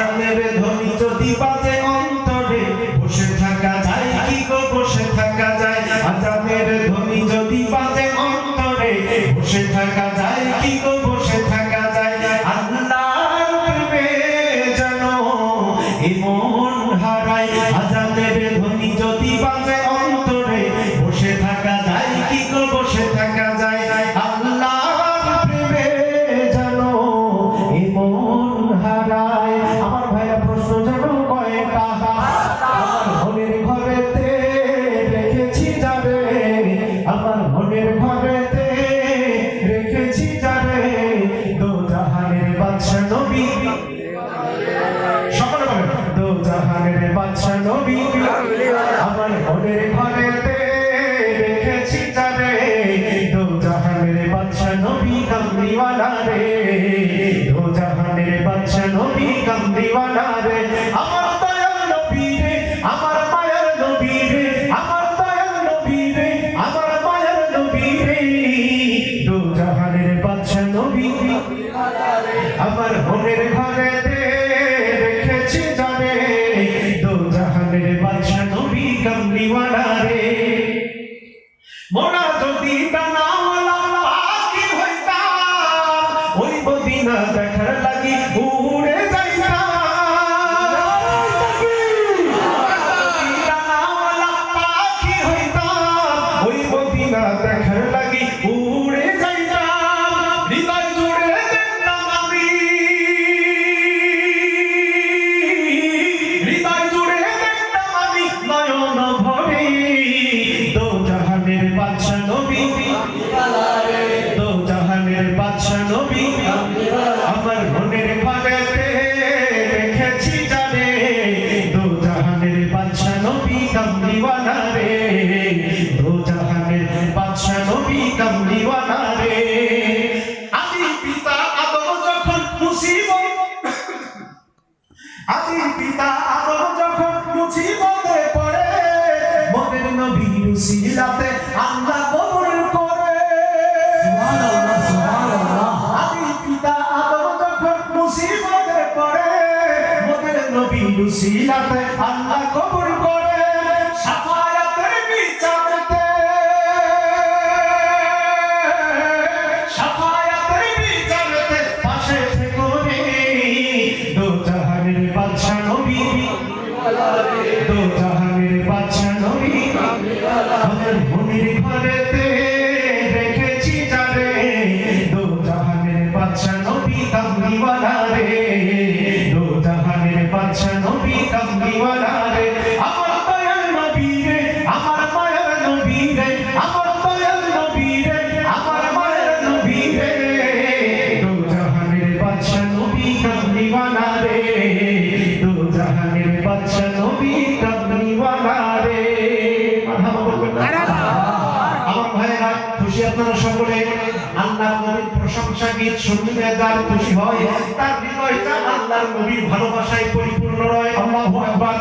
আজানের ধ্বনি যদি বাজে অন্তরে বসে থাকা যায় কি গো বসে থাকা যায় আজানের ধ্বনি যদি বাজে অন্তরে বসে থাকা যায় কি গো বসে থাকা যায় আল্লাহর প্রেমে যেন মন হারায় আজানের ধ্বনি যদি বাজে অন্তরে বসে থাকা যায় কি গো বসে থাকা যায় আল্লাহর প্রেমে যেন মন হারায় আমার ভাইয়া প্রশ্ন যেন কয়টা আমার মনের ঘরেতে রেখেছি যাবে আমার মনের ঘরেতে রেখেছি যাবে দো জাহানের বাদশা নবী সকলে বলেন দো জাহানের বাদশা নবী আমার মনের ঘরেতে রেখেছি যাবে দো জাহানের বাদশা নবী কামলিওয়ালা রে দো জাহানের বাদশা নবী কামলিওয়ালা রে আমার দয়াল নবী রে আমার মায়ার নবী রে আমার দয়াল নবী রে আমার মায়ার নবী রে দো জাহানের বাদশা নবী আমার মনের ঘরেতে রেখেছি যাবে দো জাহানের বাদশা নবী কামলিওয়ালা রে মোরা যদি ডানাওয়ালা পাখি হইতাম ওই মদিনা দেখার লাগি উড়ে যাইতাম ডানাওয়ালা পাখি হইতাম ওই মদিনা দেখার লাগি উড়ে যাইতাম হৃদয় জুড়ে দেখতাম আমি হৃদয় জুড়ে দেখতাম আমি নয়ন ভরে দো জাহানের বাদশা নবী দো জাহানের বাদশা নবী আমার মনের ঘরেতে রেখেছি জানে দো জাহানের বাদশা নবী কামলিওয়ালা রে দো জাহানের বাদশা নবী কামলিওয়ালা রে আদি পিতা আদম যখন মুসিবত আদি পিতা আদম যখন মুসিবতে পড়ে মোদের নবী উসিলাতে আল্লাহ কবুল করে সুবহানাল্লাহ সুবহানাল্লাহ আদি পিতা আদম যখন মুসিবতে পড়ে মোদের নবী উসিলাতে আল্লাহ কবুল করে শাফায়াতের বিচারতে শাফায়াতের বিচারতে পাশে থেকো রে দো জাহানের বাদশা নবী দো জাহানের বাদশা নবী আমার মনের ঘরেতে রেখেছি যাবে দো জাহানের বাদশা নবী কামলিওয়ালা রে দো জাহানের বাদশা নবী কামলিওয়ালা রে আমার দয়াল নবী রে আমার মায়ার নবী রে আমার দয়াল নবী রে আমার মায়ার নবী রে দো জাহানের বাদশা নবী কামলিওয়ালা রে দো জাহানের বাদশা নবী কামলিওয়ালা রে আমার ভাইরা খুশি আপনারা সকলে আল্লাহর নবীর প্রশংসা গীত শুনলে যার খুশি হয় তার হৃদয়টা আল্লাহর নবীর ভালোবাসায় পরিপূর্ণ হয় আল্লাহু আকবার